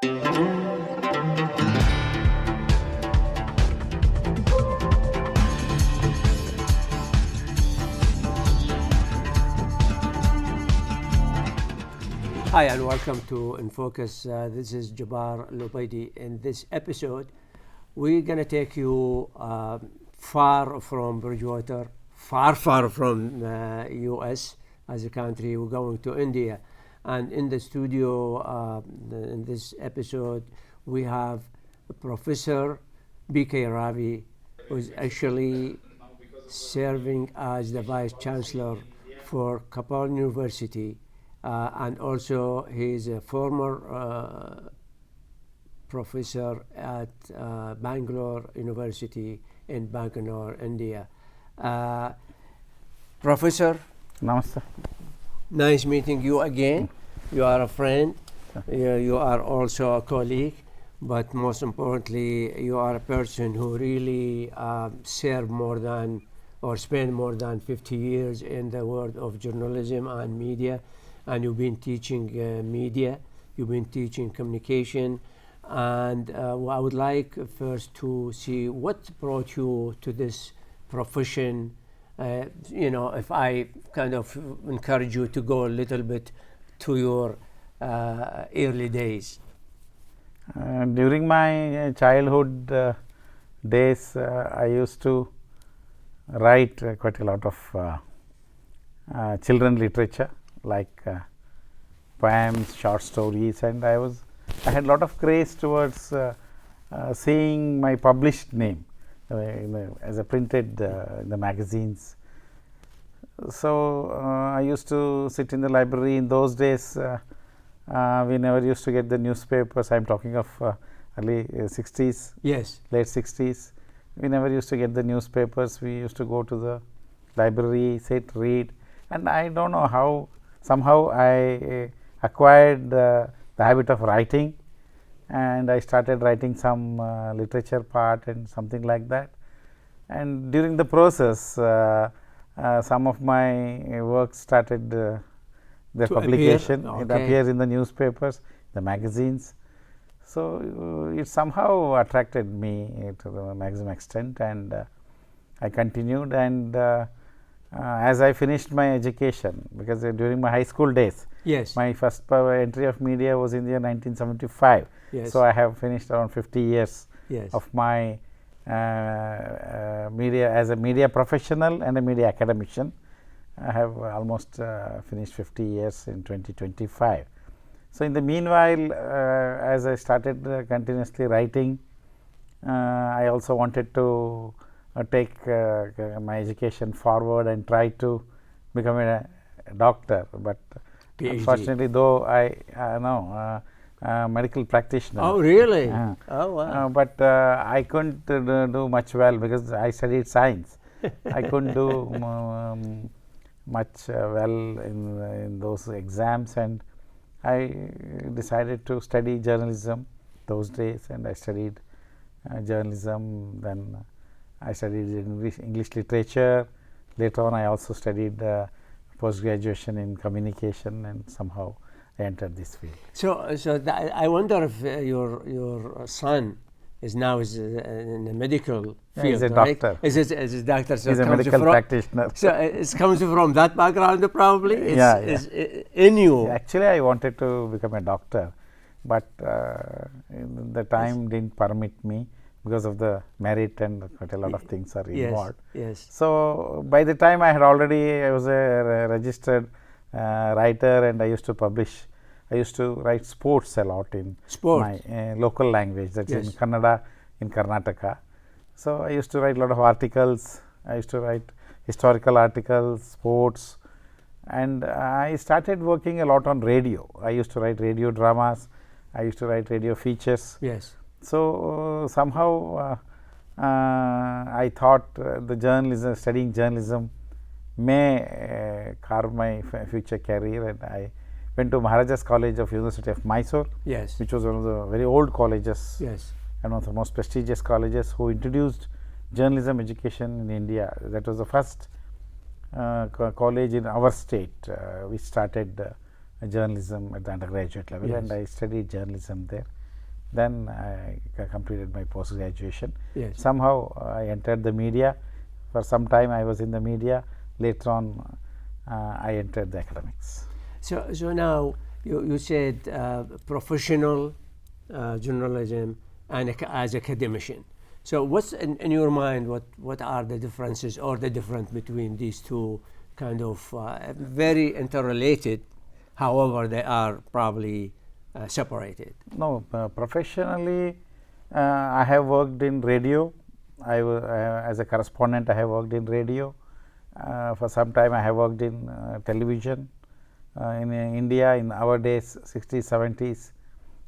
Hi and welcome to InFocus. This is Jabbar Al-Obaidi. In this episode, we're going to take you far from Bridgewater, far from US as a country. We're going to India. And in the studio, in this episode, we have Professor B.K. Ravi, who's actually serving as the Vice Chancellor for Koppal University. And also he's a former professor at Bangalore University in Bangalore, India. Professor, Namaste. Nice meeting you again. You are a friend, you are also a colleague, but most importantly, you are a person who really served more than or spent more than 50 years in the world of journalism and media. And you've been teaching media, you've been teaching communication, and I would like first to see what brought you to this profession. If I kind of encourage you to go a little bit to your early days. During my childhood days, I used to write quite a lot of children literature, like poems, short stories, and I had a lot of craze towards seeing my published name as a printed in the magazines. So I used to sit in the library. In those days, we never used to get the newspapers. I am talking of early 60s, yes, late 60s. We never used to get the newspapers. We used to go to the library, sit, read, and I don't know how. Somehow I acquired the habit of writing, and I started writing some literature part and something like that. And during the process, some of my work started their publication. Okay. It appears in the newspapers, the magazines. So it somehow attracted me to the maximum extent, and I continued. And as I finished my education, because during my high school days, yes, my first entry of media was in the year 1975. yes. So I have finished around 50 years yes. of my media as a media professional and a media academician. I have almost finished 50 years in 2025. So in the meanwhile, as I started continuously writing, I also wanted to take my education forward and try to become a doctor, but PhD. Unfortunately, though I know medical practitioner. Oh, really? Oh, wow. But I couldn't do much well because I studied science. I couldn't do much well in those exams, and I decided to study journalism those days, and I studied journalism. Then I studied English literature. Later on, I also studied post-graduation in communication, and somehow I entered this field. So I wonder if your son is now in the medical field. He's a right? doctor. Is a doctor. So He's a medical practitioner. So it comes from that background, probably. It's in you. Actually, I wanted to become a doctor, but the time didn't permit me because of the merit, and quite a lot of things are involved. Yes. So by the time I was a registered writer, and I used to publish. I used to write sports a lot in my local language, that is in Kannada in Karnataka. So I used to write a lot of articles. I used to write historical articles, sports, and I started working a lot on radio. I used to write radio dramas. I used to write radio features. Yes. So somehow I thought studying journalism may carve my future career, and I went to Maharaja's College of University of Mysore, which was one of the very old colleges, and one of the most prestigious colleges, who introduced journalism education in India. That was the first college in our state which started journalism at the undergraduate level, and I studied journalism there. Then I completed my post graduation. Yes. Somehow I entered the media. For some time I was in the media. Later on I entered the academics. So now you said professional journalism and as academician. So what's in your mind, what are the differences or the difference between these two kind of very interrelated, however they are probably separated? No, professionally I have worked in radio. As a correspondent I have worked in radio. For some time I have worked in television. In India in our days 60s 70s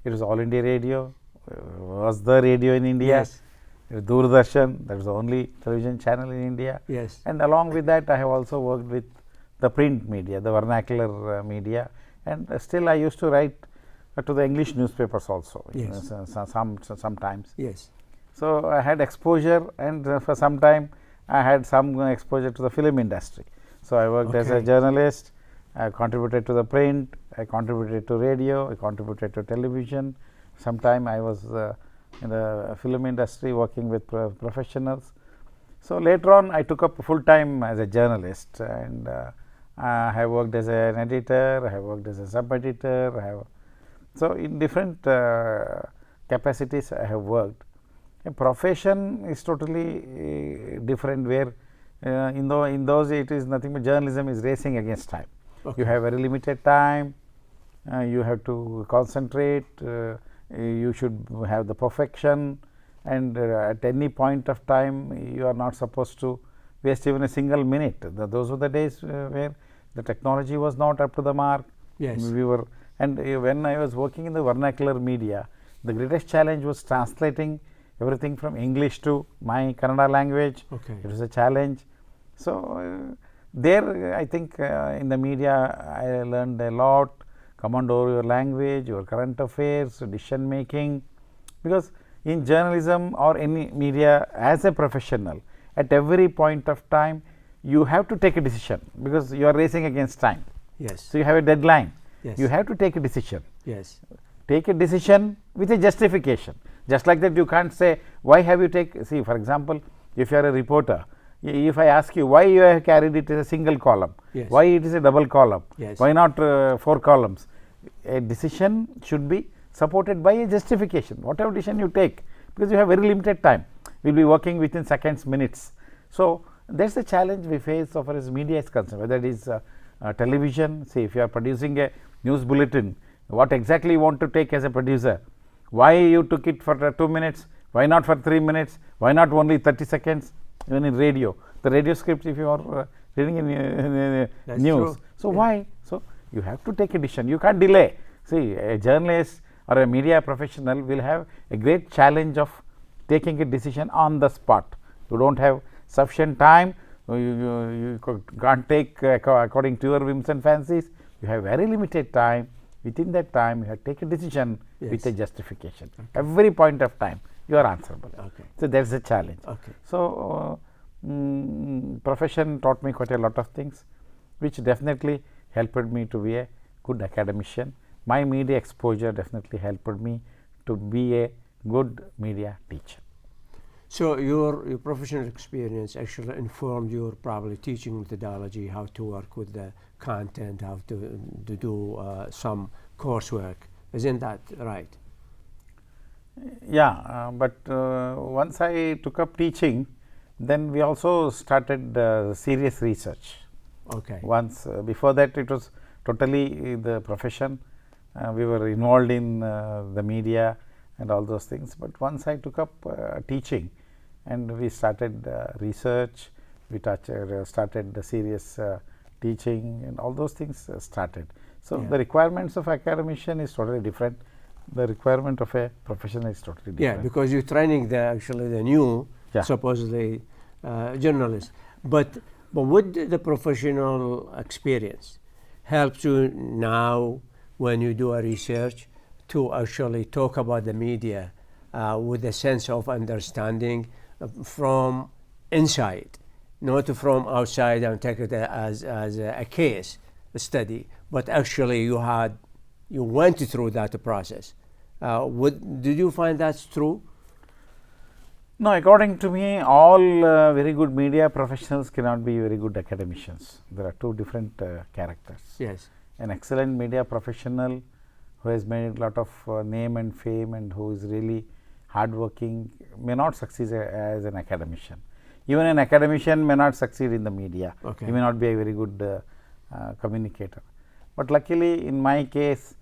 it was All India Radio, was the radio in India. Yes. Doordarshan, that was the only television channel in India. Yes. And along with that I have also worked with the print media, the vernacular media, and still I used to write to the English newspapers also. Yes. Sometimes. Yes. So I had exposure, and for some time I had some exposure to the film industry. So I worked as a journalist, I contributed to the print, I contributed to radio, I contributed to television. Sometime I was in the film industry working with professionals. So later on I took up full time as a journalist, and I have worked as an editor, I have worked as a sub editor, so in different capacities I have worked. A profession is totally different, where in those it is nothing but journalism is racing against time. You have very limited time, you have to concentrate, you should have the perfection, and at any point of time you are not supposed to waste even a single minute. Those were the days where the technology was not up to the mark. Yes. We were, and when I was working in the vernacular media, the greatest challenge was translating everything from English to my Kannada language. It was a challenge. So there I think in the media I learned a lot. Command over your language, your current affairs, decision making, because in journalism or any media as a professional, at every point of time you have to take a decision, because you are racing against time. Yes. So you have a deadline. Yes. You have to take a decision. Yes. Take a decision with a justification. Just like that, you can't say, why have you taken, see for example, if you are a reporter, if I ask you why you have carried it as a single column, yes. why it is a double column, yes. why not 4 columns, a decision should be supported by a justification, whatever decision you take, because you have very limited time, we will be working within seconds, minutes. So that is the challenge we face so far as media is concerned, whether it is television. See, if you are producing a news bulletin, what exactly you want to take as a producer, why you took it for 2 minutes, why not for 3 minutes, why not only 30 seconds. Even in radio, the radio script, if you are reading in news, true. So why? So you have to take a decision, you can't delay. See, a journalist or a media professional will have a great challenge of taking a decision on the spot. You don't have sufficient time, you can't take according to your whims and fancies. You have very limited time. Within that time you have to take a decision with a justification. Every point of time you are answerable. So that is a challenge. So profession taught me quite a lot of things, which definitely helped me to be a good academician. My media exposure definitely helped me to be a good media teacher. So your professional experience actually informed your probably teaching methodology, how to work with the content, how to do some coursework. Isn't that right? Yeah, but once I took up teaching, then we also started serious research. Once before that it was totally the profession. We were involved in the media and all those things, but once I took up teaching and we started research, we started the serious teaching, and all those things started. So the requirements of academician is totally different. The requirement of a professional is totally different. Yeah, because you're training the new supposedly journalist. But would the professional experience help you now when you do a research to actually talk about the media with a sense of understanding from inside, not from outside and take it as a case study, but actually you went through that process Did you find that's true? No, according to me, all very good media professionals cannot be very good academicians. There are two different characters. Yes. An excellent media professional who has made a lot of name and fame and who is really hardworking may not succeed as an academician. Even an academician may not succeed in the media. Okay. He may not be a very good communicator. But luckily, in my case,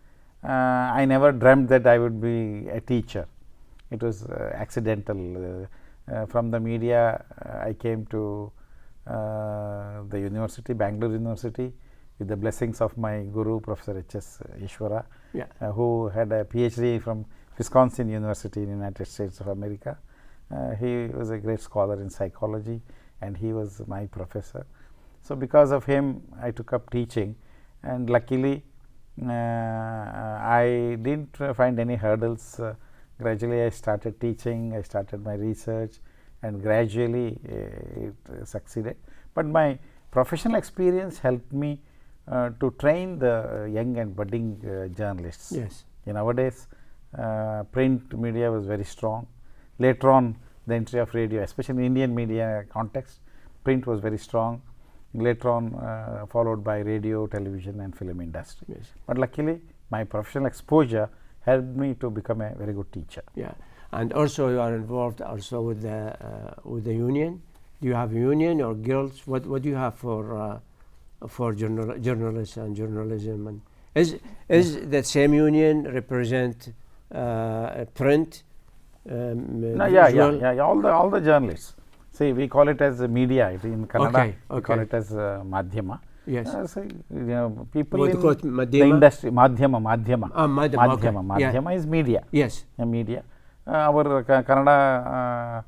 I never dreamt that I would be a teacher. It was accidental. From the media, I came to the university, Bangalore University, with the blessings of my guru, Professor H.S. Ishwara, Yeah. who had a PhD from Wisconsin University in the United States of America. He was a great scholar in psychology, and he was my professor. So, because of him, I took up teaching, and luckily, I didn't find any hurdles. Gradually, I started teaching, I started my research, and gradually it succeeded. But my professional experience helped me to train the young and budding journalists. Yes. Nowadays, print media was very strong. Later on, the entry of radio, especially in Indian media context, print was very strong. Later on, followed by radio, television, and film industry. Yes. But luckily, my professional exposure helped me to become a very good teacher. Yeah, and also you are involved also with the union. Do you have a union or guilds? What do you have for journalists and journalism? And is that same union represent print? No, yeah. All the journalists. See, we call it as media. In Kannada, Okay, we call it as madhyama. Yes. So, people What in you call it, the madhyama? industry, madhyama. Madhyama, okay. Madhyama is media. Yes. Media. Our Kannada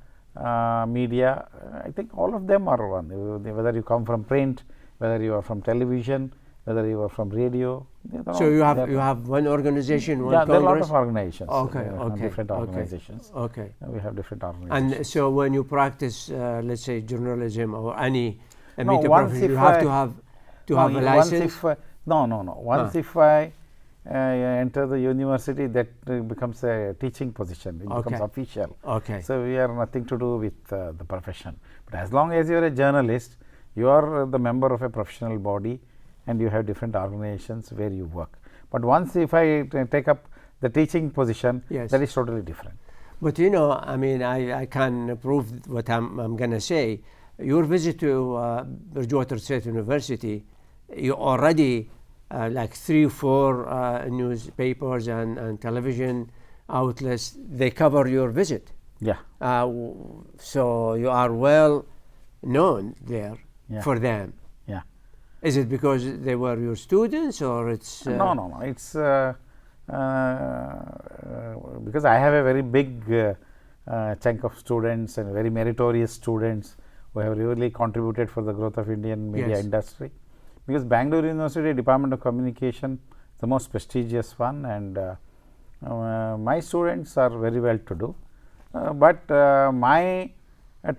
media, I think all of them are one. Whether you come from print, whether you are from television, whether you are from radio. So you have one organization, one there are a lot congress? of organizations. Okay, Different okay. organizations. Okay. We have different organizations. And so when you practice, let's say journalism or any No, media once profession, if you have I- to have a Once license. if Once if I enter the university, that becomes a teaching position. It becomes Okay. official. Okay. So we are nothing to do with the profession. But as long as you are a journalist, you are the member of a professional body, and you have different organizations where you work. But once if I take up the teaching position, Yes. that is totally different. But I mean, I can prove what I'm going to say. Your visit to Bridgewater State University, you already like 3 or 4 newspapers and television outlets, they cover your visit. Yeah. So you are well known there Yeah. for them. Yeah. Is it because they were your students or it's... No. It's because I have a very big chunk of students and very meritorious students who have really contributed for the growth of Indian media Yes. industry. Because Bangalore University Department of Communication is the most prestigious one, and my students are very well to do. But my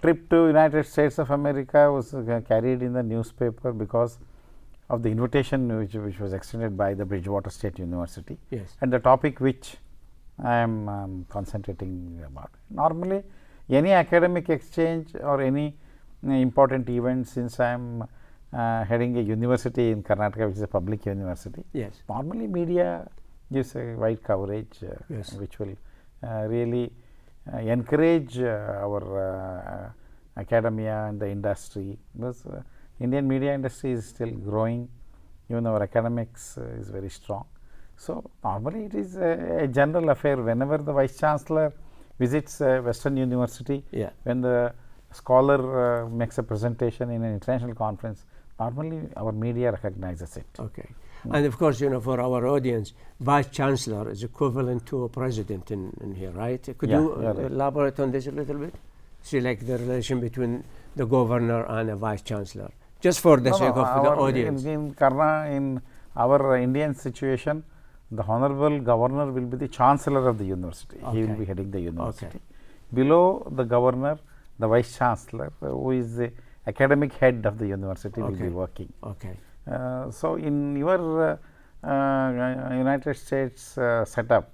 trip to United States of America was carried in the newspaper because of the invitation which was extended by the Bridgewater State University, Yes. and the topic which I am concentrating about. Normally, any academic exchange or any important event, since I am heading a university in Karnataka, which is a public university, Yes. normally media gives a wide coverage Yes. which will really encourage our academia and the industry, because Indian media industry is still growing, even our academics is very strong. So, normally it is a general affair. Whenever the Vice Chancellor visits Western University, Yeah. when the scholar makes a presentation in an international conference, normally our media recognizes it. Okay. And of course, for our audience, Vice Chancellor is equivalent to a president in here, right? Could Yeah, you right. elaborate on this a little bit? See, like the relation between the governor and a Vice Chancellor, just for the sake of the audience. In our Indian situation, the Hon'ble Governor will be the Chancellor of the university. He will Okay. be heading the university. Okay. Below the Governor, the Vice Chancellor, who is the academic head of the university, will Okay. be working. Okay. So, in your United States setup,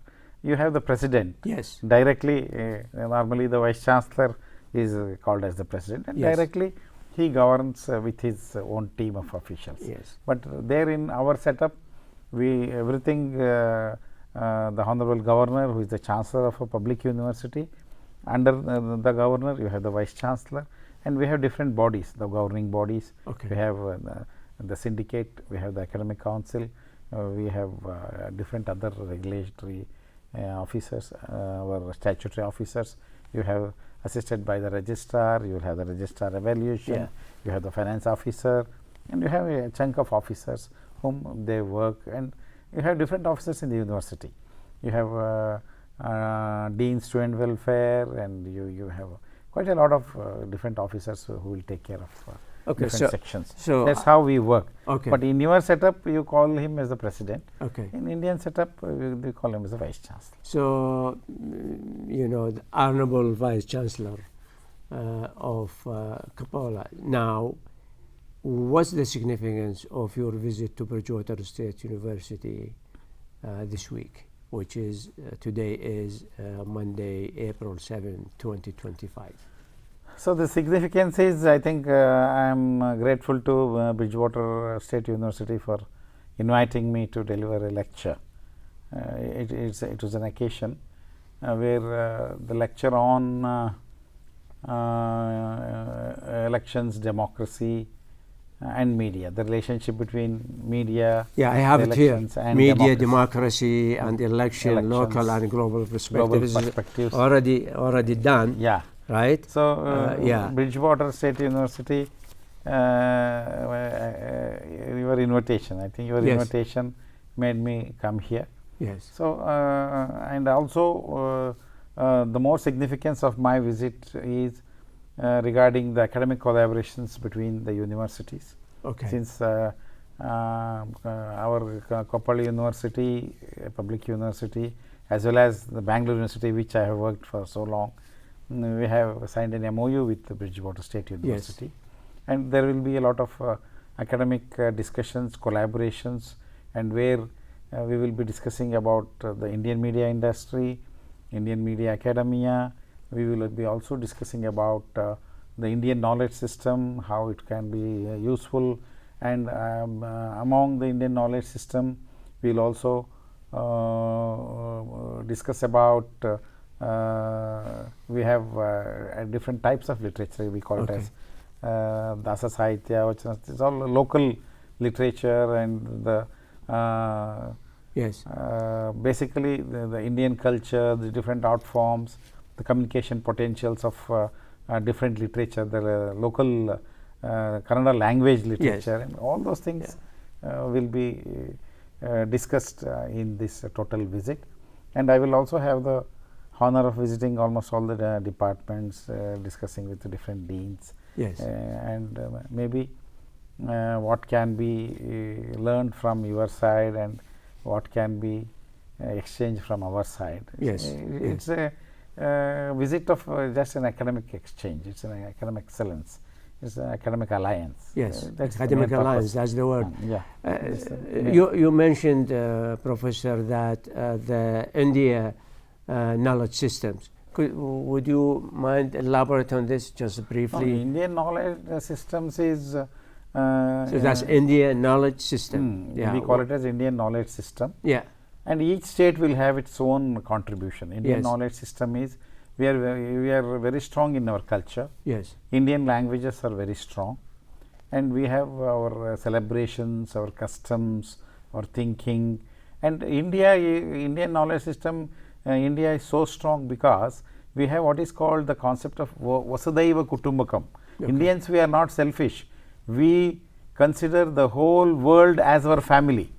you have the president. Yes. Directly, normally the vice chancellor is called as the president, and Yes. directly he governs with his own team of officials. Yes. But there in our setup, everything the Hon'ble Governor, who is the Chancellor of a public university, under the Governor you have the Vice Chancellor, and we have different bodies, the governing bodies. Okay. We have the syndicate, we have the academic council, we have different other regulatory officers, our statutory officers. You have assisted by the registrar, you will have the registrar evaluation, Yeah. you have the finance officer, and you have a chunk of officers whom they work, and you have different officers in the university. You have dean student welfare, and you have quite a lot of different officers who will take care of Okay, different so- sections. so that's how we work. Okay. But in your setup, you call him as the president. Okay. In Indian setup, we call him as the vice chancellor. So, the Honorable Vice Chancellor of Koppal. Now, what's the significance of your visit to Bridgewater State University this week, which is today is Monday, April 7, 2025? So, the significance is, I think I am grateful to Bridgewater State University for inviting me to deliver a lecture. It was an occasion where the lecture on elections, democracy and media, the relationship between media, Yeah, I have it here. elections and Media, democracy. democracy, and election, local Elections, and global perspective. global This is perspectives. already done, Yeah. right? So, yeah. Bridgewater State University, your invitation, I think your Yes. invitation made me come here. Yes. So, and also the more significance of my visit is regarding the academic collaborations between the universities. Okay. Since our Koppal University, a public university, as well as the Bangalore University, which I have worked for so long, we have signed an MOU with the Bridgewater State University. And there will be a lot of academic discussions, collaborations, and where we will be discussing about the Indian media industry, Indian media academia. We will be also discussing about the Indian knowledge system, how it can be useful, and among the Indian knowledge system, we will also discuss about we have different types of literature. We call it as Dasa Sahitya, which is all local literature, and the Yes. basically the Indian culture, the different art forms, the communication potentials of different literature, the local Kannada language literature, and all those things will be discussed in this total visit. And I will also have the honor of visiting almost all the departments, discussing with the different deans. Yes. And maybe what can be learned from your side and what can be exchanged from our side. Yes. It's a visit of just an academic exchange. It's an academic excellence. It's an academic alliance. Yes. That's the Academic main alliance. purpose. That's the word. Yeah. You mentioned, Professor, that the India knowledge systems. Would you mind elaborate on this just briefly? Indian knowledge systems is So that's India knowledge system. we call it as Indian knowledge system. Yeah. And each state will have its own contribution. Indian Yes. knowledge system is we are very strong in our culture. Yes. Indian languages are very strong, and we have our celebrations, our customs, our thinking. And Indian knowledge system, India is so strong because we have what is called the concept of Vasudhaiva Kutumbakam. Okay. Indians, we are not selfish. We consider the whole world as our family.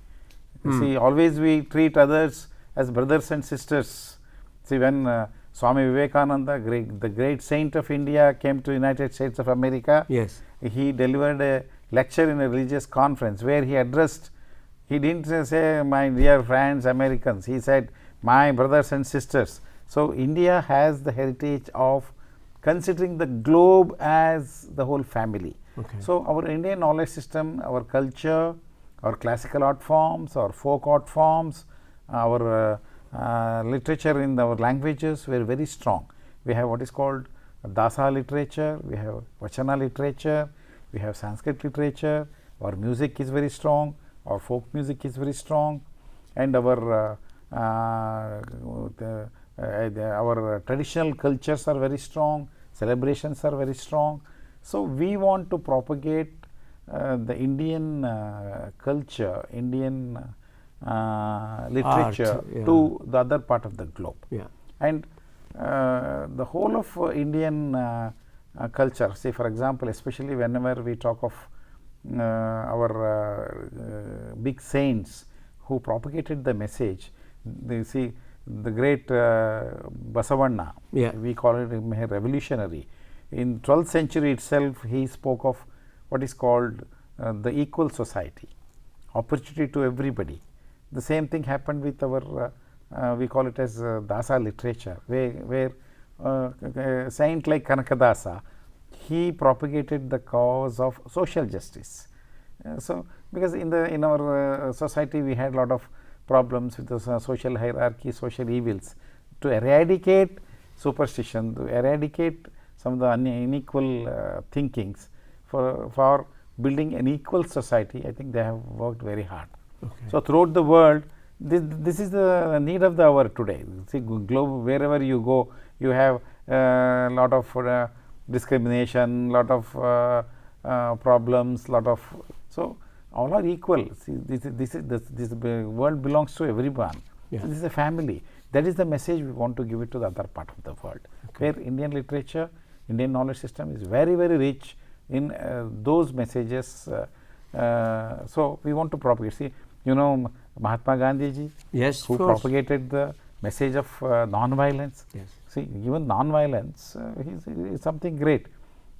See, always we treat others as brothers and sisters. See, when Swami Vivekananda, the great saint of India, came to United States of America, Yes. he delivered a lecture in a religious conference where he addressed, he didn't say, my dear friends Americans, he said, my brothers and sisters. So, India has the heritage of considering the globe as the whole family. Okay. So, our Indian knowledge system, our culture, our classical art forms, our folk art forms, our literature in our languages were very strong. We have what is called Dasa literature, we have Vachana literature, we have Sanskrit literature, our music is very strong, our folk music is very strong, and our traditional cultures are very strong, celebrations are very strong. So, we want to propagate the Indian culture, Indian literature Art, to the other part of the globe. Yeah. And the whole of Indian culture, say for example, especially whenever we talk of our big saints who propagated the message, they see the great Basavanna, we call it a revolutionary. In 12th century itself, he spoke of what is called the equal society, opportunity to everybody. The same thing happened with our we call it as Dasa literature, where a saint like Kanakadasa, he propagated the cause of social justice. So, because in our society we had a lot of problems with the social hierarchy, social evils. To eradicate superstition, to eradicate some of the unequal thinkings, for building an equal society, I think they have worked very hard. Okay. So, throughout the world, this is the need of the hour today. See, globe, wherever you go, you have a lot of discrimination, lot of problems, lot of, so all are equal. See, this world belongs to everyone. Yeah. So, this is a family. That is the message we want to give it to the other part of the world, where Indian literature, Indian knowledge system is very, very rich in those messages. So, we want to propagate. See, you know Mahatma Gandhi ji, yes, who propagated the message of non-violence. Yes. See, even non-violence is something great.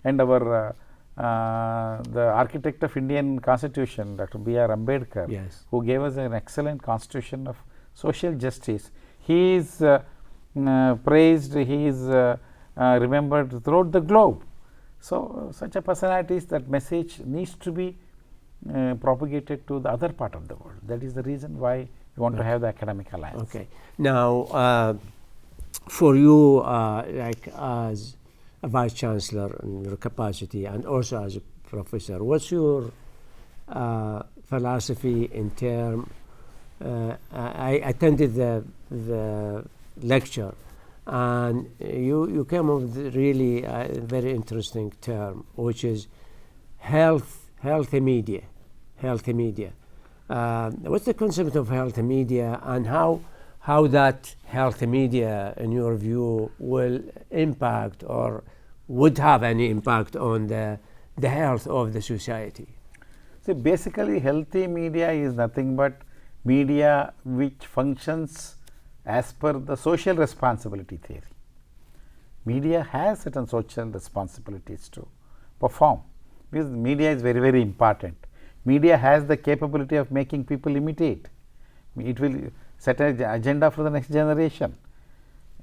And our the architect of Indian Constitution, Dr. B.R. Ambedkar, yes, who gave us an excellent constitution of social justice, he is praised, he is remembered throughout the globe. So, such a personalities, that message needs to be propagated to the other part of the world. That is the reason why we want to have the academic alliance. Okay. Now, for you, like as a vice chancellor in your capacity and also as a professor, what's your philosophy in term? I attended the lecture, and you came up with really a very interesting term, which is healthy media. Healthy media. What's the concept of healthy media, and how that healthy media, in your view, will impact or would have any impact on the health of the society? See, basically healthy media is nothing but media which functions as per the social responsibility theory. Media has certain social responsibilities to perform, because media is very, very important. Media has the capability of making people imitate. It will set an agenda for the next generation,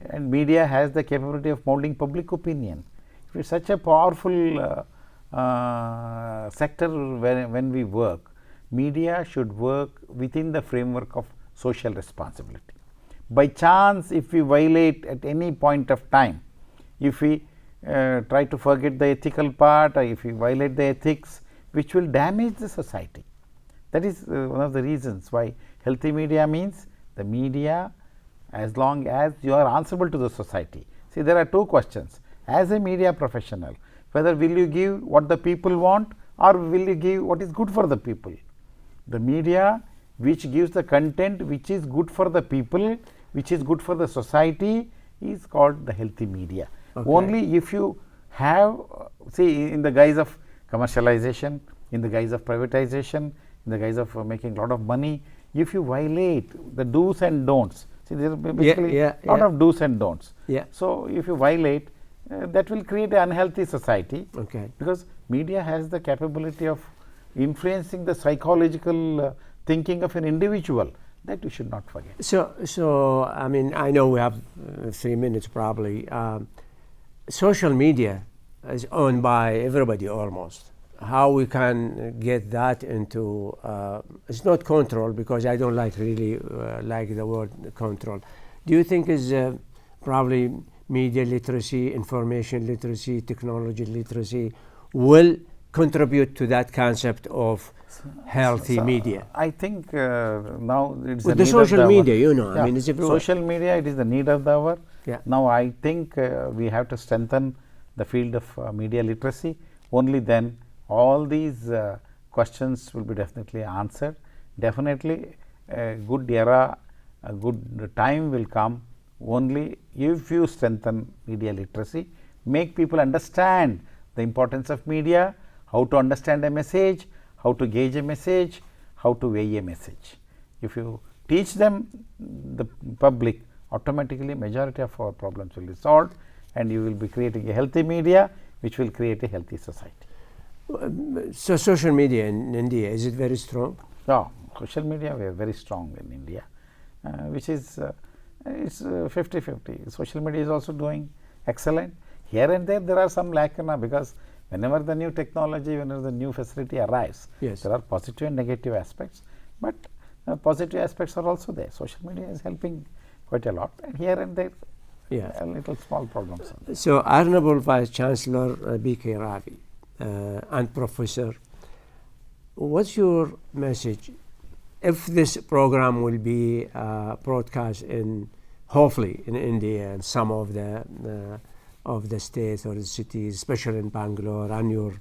and media has the capability of molding public opinion. It is such a powerful sector when we work. Media should work within the framework of social responsibility. By chance, if we violate at any point of time, if we try to forget the ethical part, or if we violate the ethics, which will damage the society. That is one of the reasons why healthy media means the media, as long as you are answerable to the society. See, there are two questions. As a media professional, whether will you give what the people want, or will you give what is good for the people? The media which gives the content which is good for the people, which is good for the society, is called the healthy media. Okay. Only if you have, see, in the guise of commercialization, in the guise of privatization, in the guise of making a lot of money, if you violate the do's and don'ts, see, there are basically a lot of do's and don'ts. So, if you violate, that will create an unhealthy society. Okay. Because media has the capability of influencing the psychological thinking of an individual. That we should not forget. So I mean, I know we have 3 minutes probably. Social media is owned by everybody almost. How we can get that into, it's not control, because I don't like really like the word control, do you think is probably media literacy, information literacy, technology literacy will contribute to that concept of healthy media? I think now it's with the the need social of the media, hour. you know, Yeah. I mean, it's everywhere. Social media, it is the need of the hour. Yeah. Now I think we have to strengthen the field of media literacy. Only then all these questions will be definitely answered. Definitely a good era, a good time will come only if you strengthen media literacy, make people understand the importance of media, how to understand a message, how to gauge a message, how to weigh a message. If you teach them, the public, automatically majority of our problems will be solved, and you will be creating a healthy media which will create a healthy society. So social media in India, is it very strong? No, social media we are very strong in India, which is it's 50-50. Social media is also doing excellent. Here and there are some lack because whenever the new technology, whenever the new facility arrives, Yes. there are positive and negative aspects, but positive aspects are also there. Social media is helping quite a lot, and here and there a little small problems. So Hon'ble Vice Chancellor B.K. Ravi and Professor, what's your message if this program will be broadcast in, hopefully, in India and some of the states or the cities, especially in Bangalore and your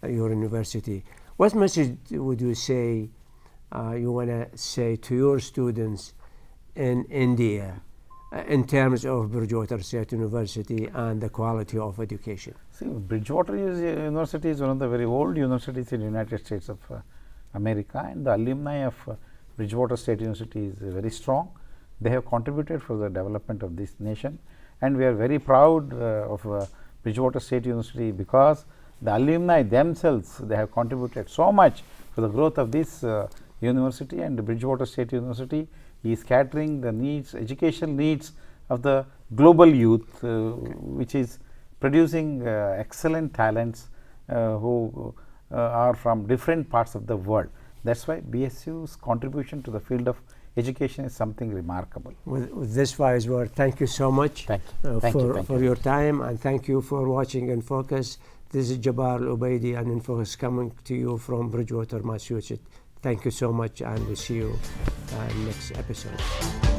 university? What message would you say you want to say to your students in India in terms of Bridgewater State University and the quality of education? See, Bridgewater University is one of the very old universities in the United States of America, and the alumni of Bridgewater State University is very strong. They have contributed for the development of this nation, and we are very proud of Bridgewater State University because the alumni themselves, they have contributed so much for the growth of this university, and the Bridgewater State University is catering the needs, educational needs of the global youth, which is producing excellent talents who are from different parts of the world. That's why BSU's contribution to the field of education is something remarkable. With this wise word, thank you so much for your time, and thank you for watching InFocus. This is Jabbar Al-Obaidi and InFocus coming to you from Bridgewater, Massachusetts. Thank you so much, and we'll see you next episode.